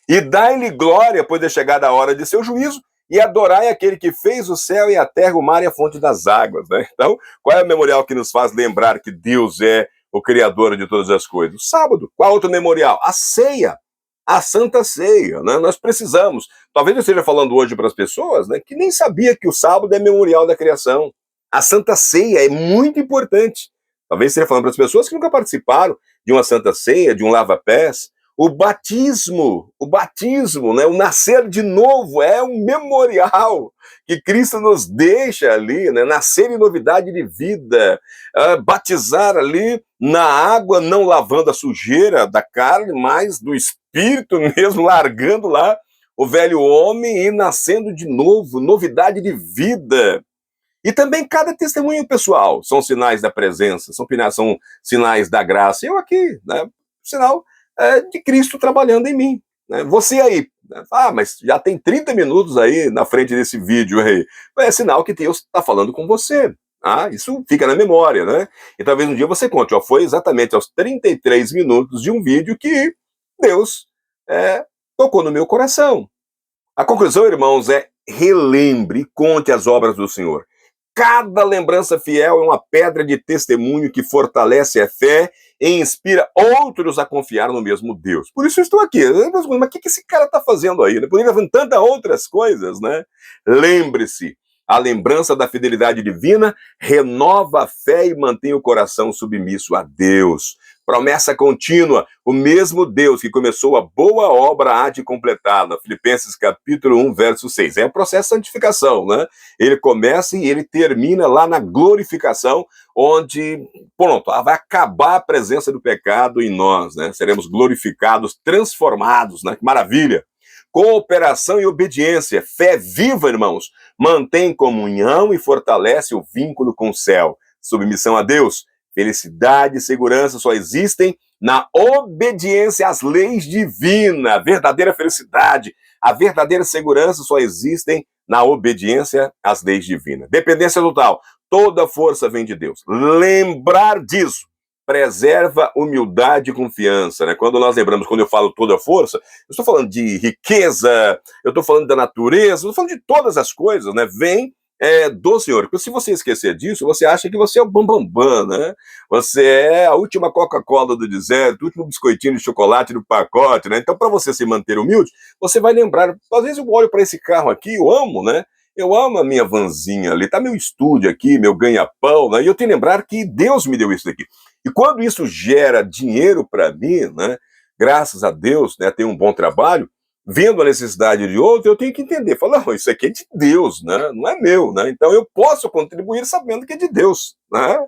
e dai-lhe glória, pois é chegada a hora de seu juízo, e adorai aquele que fez o céu e a terra, o mar e a fonte das águas. Né? Então, qual é o memorial que nos faz lembrar que Deus é o Criador de todas as coisas? O sábado. Qual outro memorial? A ceia, a Santa Ceia. Né? Nós precisamos. Talvez eu esteja falando hoje para as pessoas, né, que nem sabia que o sábado é memorial da criação. A Santa Ceia é muito importante. Talvez esteja falando para as pessoas que nunca participaram de uma Santa Ceia, de um lava-pés. O batismo, né, o nascer de novo é um memorial que Cristo nos deixa ali, né, nascer em novidade de vida, batizar ali na água, não lavando a sujeira da carne, mas do Espírito mesmo, largando lá o velho homem e nascendo de novo, novidade de vida. E também cada testemunho pessoal são sinais da presença, são sinais da graça. Eu aqui, né, sinal de Cristo trabalhando em mim. Né? Você aí, mas já tem 30 minutos aí na frente desse vídeo aí. É sinal que Deus está falando com você. Isso fica na memória, né? E talvez um dia você conte, foi exatamente aos 33 minutos de um vídeo que Deus tocou no meu coração. A conclusão, irmãos, é relembre e conte as obras do Senhor. Cada lembrança fiel é uma pedra de testemunho que fortalece a fé e inspira outros a confiar no mesmo Deus. Por isso eu estou aqui. Mas o que esse cara está fazendo aí? Poderia fazer tantas outras coisas, né? Lembre-se, a lembrança da fidelidade divina renova a fé e mantém o coração submisso a Deus. Promessa contínua, o mesmo Deus que começou a boa obra há de completá-la. Filipenses capítulo 1, verso 6. É o processo de santificação, né? Ele começa e ele termina lá na glorificação, onde, pronto, vai acabar a presença do pecado em nós, né? Seremos glorificados, transformados, né? Que maravilha! Cooperação e obediência, fé viva, irmãos, mantém comunhão e fortalece o vínculo com o céu. Submissão a Deus, felicidade e segurança só existem na obediência às leis divinas. Verdadeira felicidade, A verdadeira segurança só existe na obediência às leis divinas. Dependência total. Toda força vem de Deus. Lembrar disso preserva humildade e confiança, né? Quando nós lembramos, quando eu falo toda força, eu estou falando de riqueza, eu estou falando da natureza, eu estou falando de todas as coisas, né? Vem do Senhor. Porque se você esquecer disso, você acha que você é o bambambam, né? Você é a última Coca-Cola do deserto, o último biscoitinho de chocolate do pacote, né? Então, para você se manter humilde, você vai lembrar. Às vezes eu olho para esse carro aqui, eu amo, né? Eu amo a minha vanzinha ali, tá meu estúdio aqui, meu ganha-pão, né? E eu tenho que lembrar que Deus me deu isso daqui. E quando isso gera dinheiro para mim, né? Graças a Deus, né? Tenho um bom trabalho. Vendo a necessidade de outro, eu tenho que entender. Falar, não, isso aqui é de Deus, né? Não é meu, né? Então eu posso contribuir sabendo que é de Deus, né?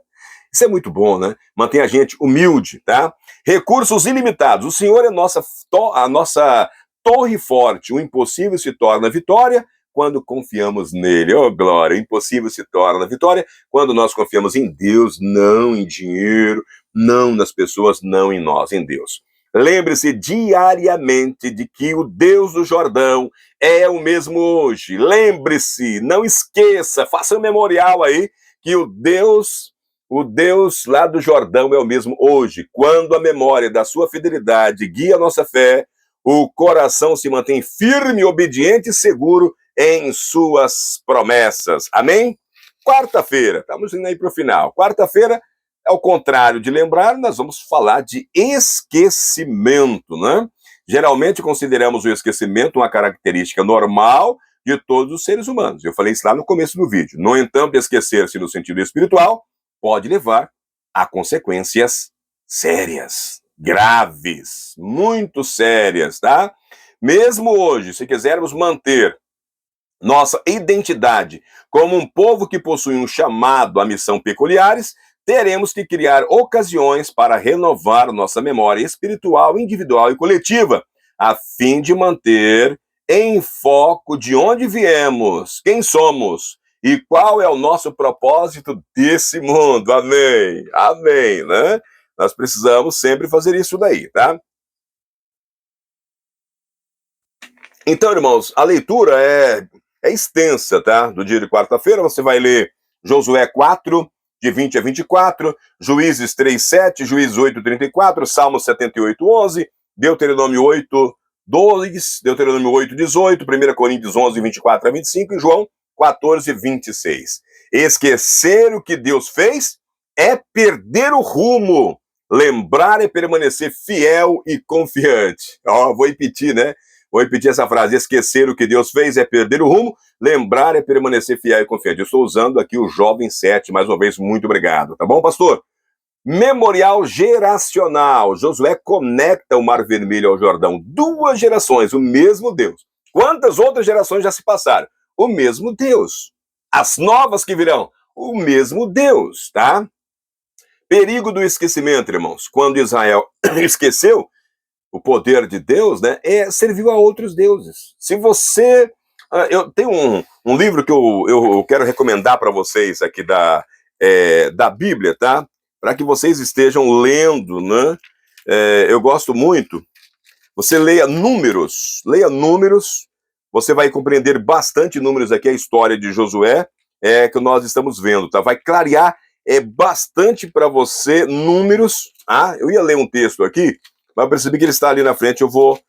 Isso é muito bom, né? Mantém a gente humilde, tá? Recursos ilimitados. O Senhor é a nossa torre forte. O impossível se torna vitória quando confiamos nele. Oh, glória! O impossível se torna vitória quando nós confiamos em Deus, não em dinheiro, não nas pessoas, não em nós, em Deus. Lembre-se diariamente de que o Deus do Jordão é o mesmo hoje. Lembre-se, não esqueça, faça um memorial aí que o Deus lá do Jordão é o mesmo hoje. Quando a memória da sua fidelidade guia a nossa fé, o coração se mantém firme, obediente e seguro em suas promessas. Amém? Quarta-feira, estamos indo aí para o final. Quarta-feira, ao contrário de lembrar, nós vamos falar de esquecimento, né? Geralmente consideramos o esquecimento uma característica normal de todos os seres humanos. Eu falei isso lá no começo do vídeo. No entanto, esquecer-se no sentido espiritual pode levar a consequências sérias, graves, muito sérias, tá? Mesmo hoje, se quisermos manter nossa identidade como um povo que possui um chamado à missão peculiares, teremos que criar ocasiões para renovar nossa memória espiritual, individual e coletiva, a fim de manter em foco de onde viemos, quem somos e qual é o nosso propósito desse mundo. Amém. Amém, né? Nós precisamos sempre fazer isso daí, tá? Então, irmãos, a leitura é extensa, tá? Do dia de quarta-feira, você vai ler Josué 4, de 20 a 24, Juízes 3, 7, Juízes 8, 34, Salmos 78, 11, Deuteronômio 8, 2, Deuteronômio 8, 18, 1 Coríntios 11, 24 a 25 e João 14, 26. Esquecer o que Deus fez é perder o rumo. Lembrar é permanecer fiel e confiante. Ó, vou repetir, né? Vou repetir essa frase. Esquecer o que Deus fez é perder o rumo. Lembrar é permanecer fiel e confiante. Eu estou usando aqui o Jovem 7, mais uma vez, muito obrigado. Tá bom, pastor? Memorial geracional. Josué conecta o Mar Vermelho ao Jordão. 2 gerações, o mesmo Deus. Quantas outras gerações já se passaram? O mesmo Deus. As novas que virão, o mesmo Deus, tá? Perigo do esquecimento, irmãos. Quando Israel esqueceu o poder de Deus, né, serviu a outros deuses. Se você... eu tenho um livro que eu quero recomendar para vocês aqui da Bíblia, tá? Para que vocês estejam lendo, né? Eu gosto muito. Você leia Números, você vai compreender bastante Números aqui, a história de Josué, que nós estamos vendo, tá? Vai clarear bastante para você Números. Eu ia ler um texto aqui, mas eu percebi que ele está ali na frente, eu vou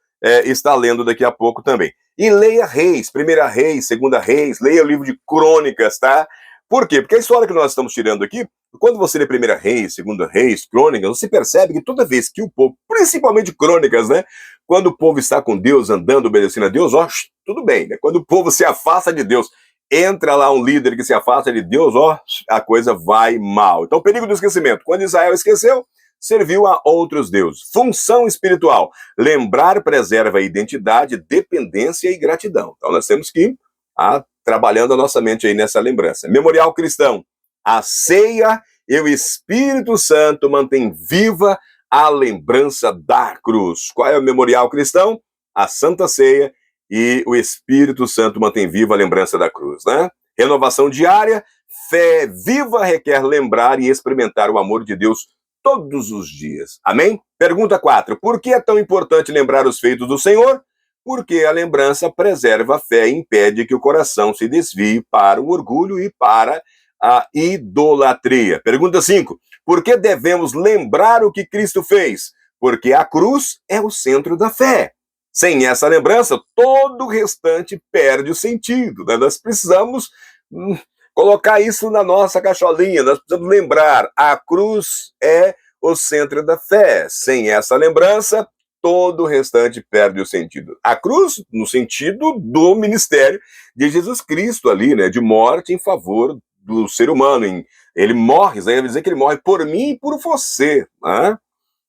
estar lendo daqui a pouco também. E leia Reis, 1 Reis, 2 Reis, leia o livro de Crônicas, tá? Por quê? Porque a história que nós estamos tirando aqui, quando você lê 1 Reis, 2 Reis, Crônicas, você percebe que toda vez que o povo, principalmente Crônicas, né? Quando o povo está com Deus, andando, obedecendo a Deus, ó, tudo bem, né? Quando o povo se afasta de Deus, entra lá um líder que se afasta de Deus, ó, a coisa vai mal. Então, o perigo do esquecimento. Quando Israel esqueceu, serviu a outros deuses. Função espiritual. Lembrar preserva a identidade, dependência e gratidão. Então, nós temos que ir trabalhando a nossa mente aí nessa lembrança. Memorial cristão. A ceia e o Espírito Santo mantém viva a lembrança da cruz. Qual é o memorial cristão? A Santa Ceia e o Espírito Santo mantém viva a lembrança da cruz, né? Renovação diária. Fé viva requer lembrar e experimentar o amor de Deus todos os dias. Amém? Pergunta 4. Por que é tão importante lembrar os feitos do Senhor? porque a lembrança preserva a fé e impede que o coração se desvie para o orgulho e para a idolatria. Pergunta 5. Por que devemos lembrar o que Cristo fez? Porque a cruz é o centro da fé. Sem essa lembrança, todo o restante perde o sentido, né? Nós precisamos colocar isso na nossa cacholinha, nós precisamos lembrar, a cruz é o centro da fé. Sem essa lembrança, todo o restante perde o sentido. A cruz, no sentido do ministério de Jesus Cristo ali, né? De morte em favor do ser humano. Ele morre, Isaías vai dizer que ele morre por mim e por você, né?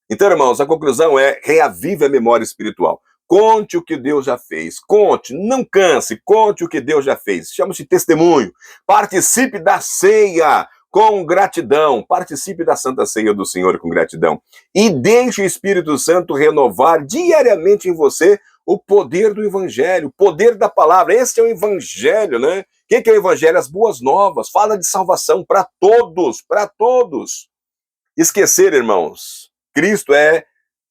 Então, irmãos, a conclusão é: reavive a memória espiritual. Conte o que Deus já fez. Conte, não canse, conte o que Deus já fez. Chama-se testemunho. Participe da ceia com gratidão. Participe da Santa Ceia do Senhor com gratidão. E deixe o Espírito Santo renovar diariamente em você o poder do Evangelho, o poder da palavra. Esse é o Evangelho, né? O que é o Evangelho? As boas novas. Fala de salvação para todos, para todos. Esquecer, irmãos, Cristo é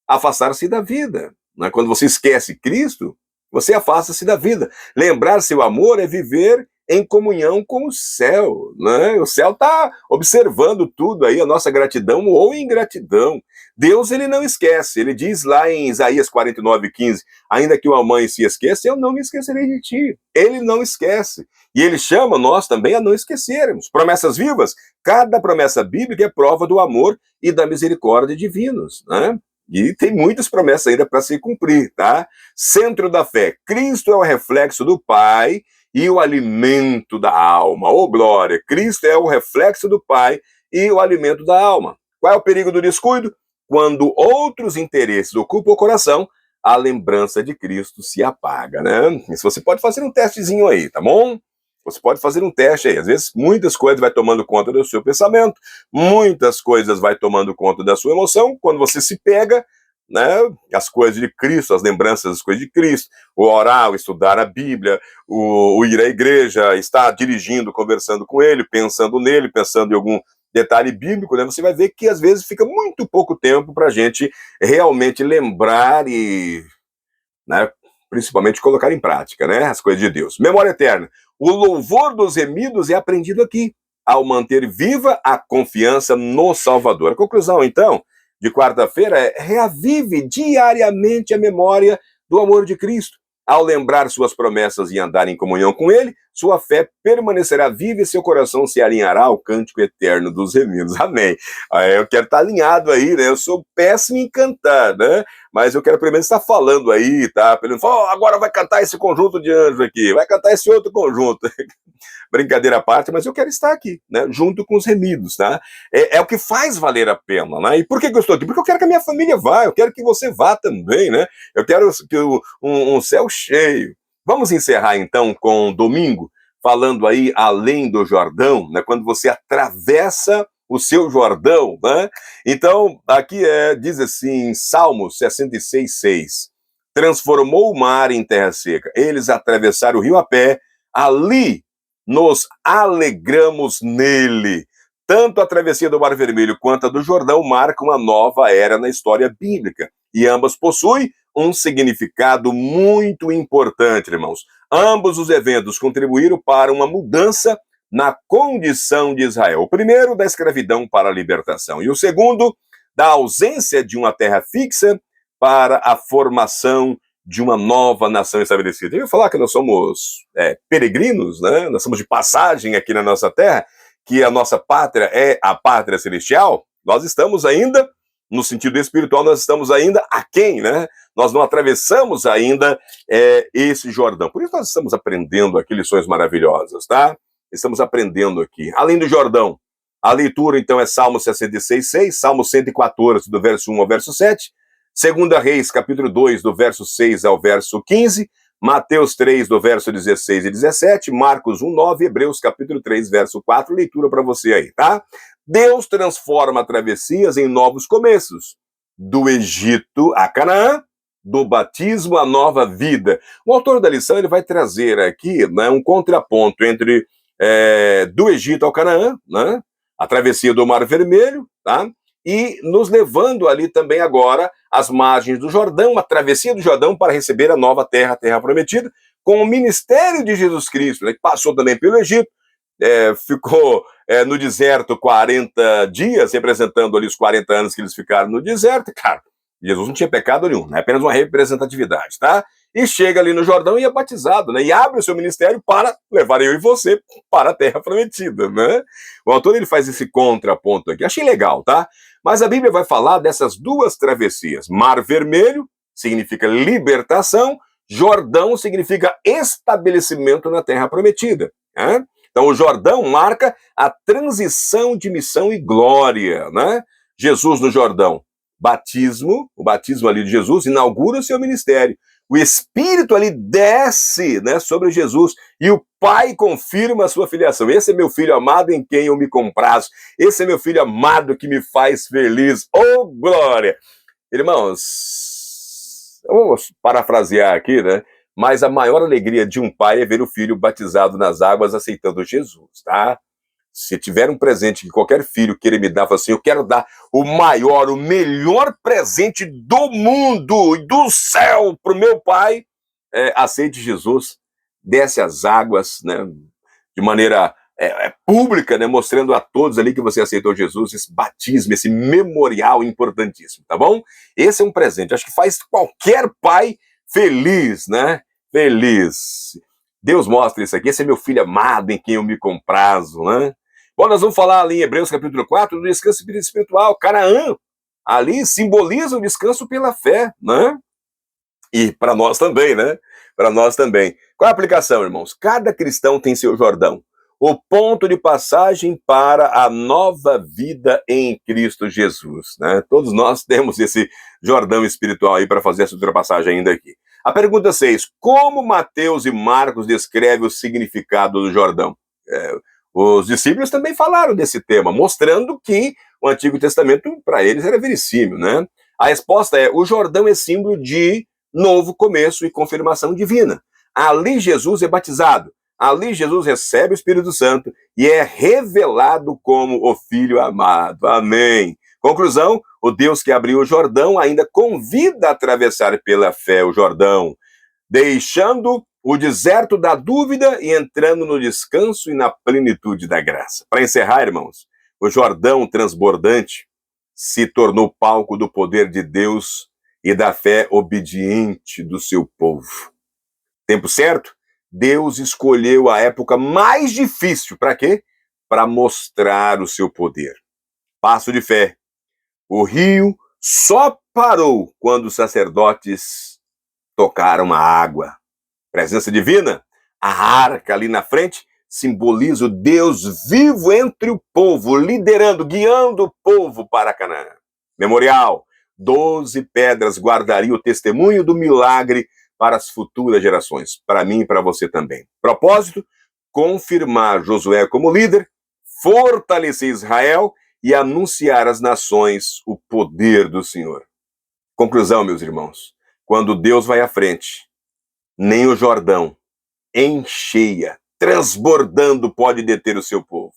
afastar-se da vida. Né? Quando você esquece Cristo, você afasta-se da vida. Lembrar seu amor é viver em comunhão com o céu. Né? O céu está observando tudo aí, a nossa gratidão ou ingratidão. Deus, ele não esquece. Ele diz lá em Isaías 49:15, ainda que uma mãe se esqueça, eu não me esquecerei de ti. Ele não esquece. E ele chama nós também a não esquecermos. Promessas vivas. Cada promessa bíblica é prova do amor e da misericórdia divinos, né? E tem muitas promessas ainda para se cumprir, tá? Centro da fé. Cristo é o reflexo do Pai e o alimento da alma. Ô, glória! Cristo é o reflexo do Pai e o alimento da alma. Qual é o perigo do descuido? Quando outros interesses ocupam o coração, a lembrança de Cristo se apaga, né? Isso você pode fazer um testezinho aí, tá bom? Você pode fazer um teste aí. Às vezes, muitas coisas vai tomando conta do seu pensamento, muitas coisas vai tomando conta da sua emoção. Quando você se pega, né, as coisas de Cristo, as lembranças das coisas de Cristo, o orar, o estudar a Bíblia, o ir à igreja, estar dirigindo, conversando com ele, pensando nele, pensando em algum detalhe bíblico, né, você vai ver que às vezes fica muito pouco tempo para a gente realmente lembrar e, né, principalmente colocar em prática, né, as coisas de Deus. Memória eterna. O louvor dos remidos é aprendido aqui, ao manter viva a confiança no Salvador. A conclusão, então, de quarta-feira é: reavive diariamente a memória do amor de Cristo. Ao lembrar suas promessas e andar em comunhão com Ele, sua fé permanecerá viva e seu coração se alinhará ao cântico eterno dos remidos. Amém. Eu quero estar alinhado aí, né? Eu sou péssimo em cantar, né? Mas eu quero pelo menos estar falando aí, tá? Pelo menos, agora vai cantar esse conjunto de anjos aqui, vai cantar esse outro conjunto. Brincadeira à parte, mas eu quero estar aqui, né? Junto com os remidos, tá? É o que faz valer a pena, né? E por que eu estou aqui? Porque eu quero que a minha família vá, eu quero que você vá também, né? Eu quero que um céu cheio. Vamos encerrar então com domingo, falando aí além do Jordão, né? Quando você atravessa o seu Jordão, né? Então, aqui diz assim, Salmos 66:6. Transformou o mar em terra seca. Eles atravessaram o rio a pé. Ali nos alegramos nele. Tanto a travessia do Mar Vermelho quanto a do Jordão marcam uma nova era na história bíblica. E ambas possuem um significado muito importante, irmãos. Ambos os eventos contribuíram para uma mudança na condição de Israel. O primeiro, da escravidão para a libertação. E o segundo, da ausência de uma terra fixa para a formação de uma nova nação estabelecida. Eu ia falar que nós somos peregrinos, né? Nós somos de passagem aqui na nossa terra, que a nossa pátria é a pátria celestial. Nós estamos ainda, no sentido espiritual, nós estamos ainda aquém, né? Nós não atravessamos ainda esse Jordão. Por isso nós estamos aprendendo aqui lições maravilhosas, tá? Estamos aprendendo aqui. Além do Jordão, a leitura, então, é Salmo 66:6, Salmo 114, do verso 1 ao verso 7, 2 Reis, capítulo 2, do verso 6 ao verso 15, Mateus 3, do verso 16 e 17, Marcos 1:9, Hebreus, capítulo 3, verso 4, leitura para você aí, tá? Deus transforma travessias em novos começos, do Egito a Canaã, do batismo à nova vida. O autor da lição, ele vai trazer aqui, né, um contraponto entre do Egito ao Canaã, né, a travessia do Mar Vermelho, tá? e nos levando ali também agora às margens do Jordão, a travessia do Jordão para receber a nova terra, a terra prometida, com o ministério de Jesus Cristo, né, que passou também pelo Egito, ficou no deserto 40 dias, representando ali os 40 anos que eles ficaram no deserto. Cara, Jesus não tinha pecado nenhum, né? Apenas uma representatividade, tá? E chega ali no Jordão e é batizado, né? E abre o seu ministério para levar eu e você para a terra prometida, né? O autor ele faz esse contraponto aqui. Achei legal, tá? Mas a Bíblia vai falar dessas duas travessias. Mar Vermelho significa libertação, Jordão significa estabelecimento na terra prometida, né? Então o Jordão marca a transição de missão e glória, né? Jesus no Jordão, o batismo ali de Jesus inaugura o seu ministério. O Espírito ali desce, né, sobre Jesus e o Pai confirma a sua filiação. Esse é meu filho amado em quem eu me comprazo. Esse é meu filho amado que me faz feliz. Oh, glória! Irmãos, eu vou parafrasear aqui, né? Mas a maior alegria de um pai é ver o filho batizado nas águas aceitando Jesus, tá? Se tiver um presente que qualquer filho queira me dar, assim, eu quero dar o maior, o melhor presente do mundo e do céu para o meu pai, aceite Jesus, desce as águas, né, de maneira pública, né, mostrando a todos ali que você aceitou Jesus, esse batismo, esse memorial importantíssimo, tá bom? Esse é um presente, acho que faz qualquer pai feliz, né? Feliz. Deus mostra isso aqui, esse é meu filho amado em quem eu me comprazo, né? Bom, nós vamos falar ali em Hebreus capítulo 4 do descanso espiritual. Canaã, ali simboliza o descanso pela fé, né? E para nós também, né? Para nós também. Qual é a aplicação, irmãos? Cada cristão tem seu Jordão. O ponto de passagem para a nova vida em Cristo Jesus, né? Todos nós temos esse Jordão espiritual aí para fazer essa ultrapassagem ainda aqui. A pergunta 6. Como Mateus e Marcos descrevem o significado do Jordão? Os discípulos também falaram desse tema, mostrando que o Antigo Testamento, para eles, era verossímil, né? A resposta é: o Jordão é símbolo de novo começo e confirmação divina. Ali Jesus é batizado, ali Jesus recebe o Espírito Santo e é revelado como o Filho amado. Amém. Conclusão: o Deus que abriu o Jordão ainda convida a atravessar pela fé o Jordão, deixando o deserto da dúvida e entrando no descanso e na plenitude da graça. Para encerrar, irmãos, o Jordão transbordante se tornou palco do poder de Deus e da fé obediente do seu povo. Tempo certo? Deus escolheu a época mais difícil. Para quê? Para mostrar o seu poder. Passo de fé. O rio só parou quando os sacerdotes tocaram a água. Presença divina, a arca ali na frente simboliza o Deus vivo entre o povo, liderando, guiando o povo para Canaã. Memorial: 12 pedras guardariam o testemunho do milagre para as futuras gerações, para mim e para você também. Propósito: confirmar Josué como líder, fortalecer Israel e anunciar às nações o poder do Senhor. Conclusão, meus irmãos: quando Deus vai à frente, nem o Jordão, em cheia, transbordando, pode deter o seu povo.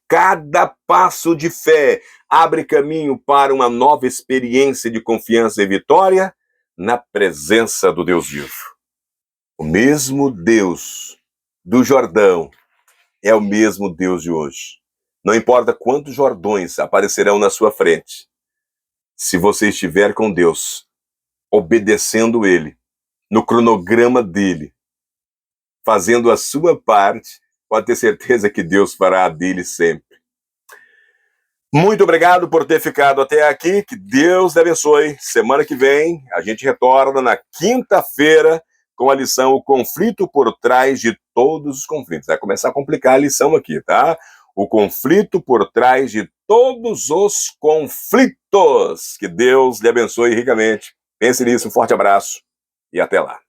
Cada passo de fé abre caminho para uma nova experiência de confiança e vitória na presença do Deus vivo. O mesmo Deus do Jordão é o mesmo Deus de hoje. Não importa quantos Jordões aparecerão na sua frente, se você estiver com Deus, obedecendo Ele, no cronograma dele, fazendo a sua parte, pode ter certeza que Deus fará a dele sempre. Muito obrigado por ter ficado até aqui, que Deus te abençoe. Semana que vem, a gente retorna na quinta-feira com a lição O Conflito por Trás de Todos os Conflitos. Vai começar a complicar a lição aqui, tá? O conflito por trás de todos os conflitos. Que Deus lhe abençoe ricamente. Pense nisso, um forte abraço e até lá.